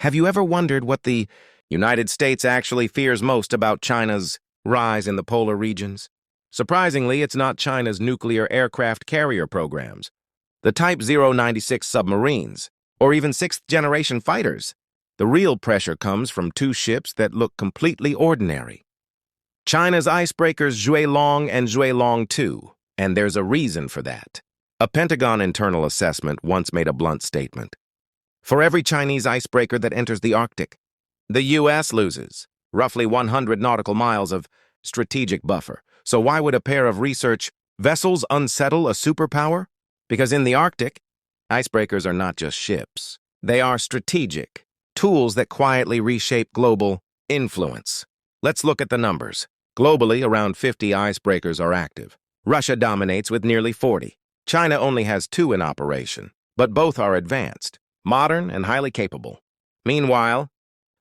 Have you ever wondered what the United States actually fears most about China's rise in the polar regions? Surprisingly, it's not China's nuclear aircraft carrier programs, the Type 096 submarines, or even sixth-generation fighters. The real pressure comes from two ships that look completely ordinary. China's icebreakers Zhuilong and Zhuilong 2, and there's a reason for that. A Pentagon internal assessment once made a blunt statement. For every Chinese icebreaker that enters the Arctic, the U.S. loses roughly 100 nautical miles of strategic buffer. So why would a pair of research vessels unsettle a superpower? Because in the Arctic, icebreakers are not just ships. They are strategic tools that quietly reshape global influence. Let's look at the numbers. Globally, around 50 icebreakers are active. Russia dominates with nearly 40. China only has 2 in operation, but both are advanced, modern, and highly capable. Meanwhile,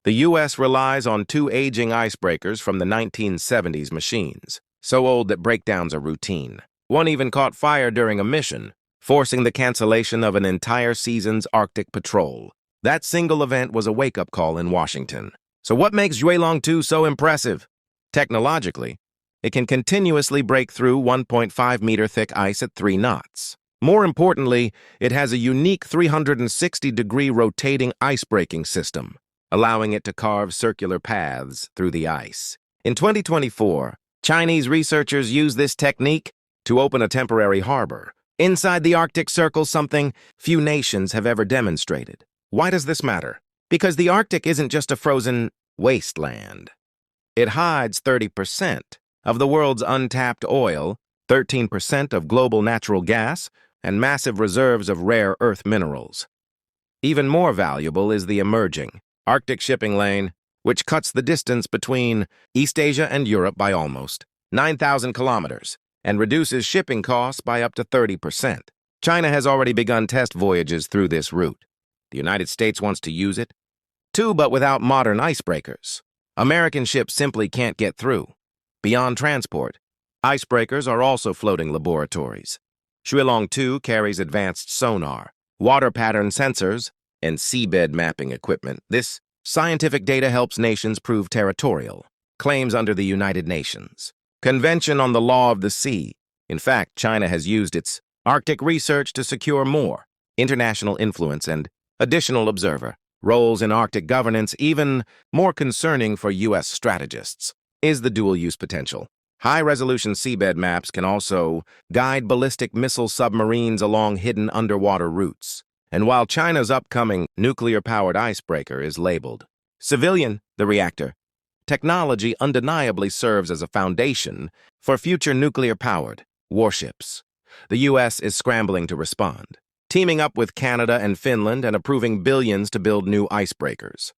the U.S. relies on 2 aging icebreakers from the 1970s machines, so old that breakdowns are routine. One even caught fire during a mission, forcing the cancellation of an entire season's Arctic patrol. That single event was a wake-up call in Washington. So what makes Zhuilong 2 so impressive? Technologically, it can continuously break through 1.5-meter thick ice at 3 knots. More importantly, it has a unique 360-degree rotating ice-breaking system, allowing it to carve circular paths through the ice. In 2024, Chinese researchers used this technique to open a temporary harbor inside the Arctic Circle, something few nations have ever demonstrated. Why does this matter? Because the Arctic isn't just a frozen wasteland. It hides 30% of the world's untapped oil, 13% of global natural gas, and massive reserves of rare earth minerals. Even more valuable is the emerging Arctic shipping lane, which cuts the distance between East Asia and Europe by almost 9,000 kilometers and reduces shipping costs by up to 30%. China has already begun test voyages through this route. The United States wants to use it, too, but without modern icebreakers. American ships simply can't get through. Beyond transport, icebreakers are also floating laboratories. Zhuilong 2 carries advanced sonar, water pattern sensors, and seabed mapping equipment. This scientific data helps nations prove territorial claims under the United Nations Convention on the Law of the Sea. In fact, China has used its Arctic research to secure more international influence and additional observer roles in Arctic governance. Even more concerning for U.S. strategists is the dual-use potential. High-resolution seabed maps can also guide ballistic missile submarines along hidden underwater routes. And while China's upcoming nuclear-powered icebreaker is labeled civilian, the reactor technology undeniably serves as a foundation for future nuclear-powered warships. The U.S. is scrambling to respond, teaming up with Canada and Finland and approving billions to build new icebreakers.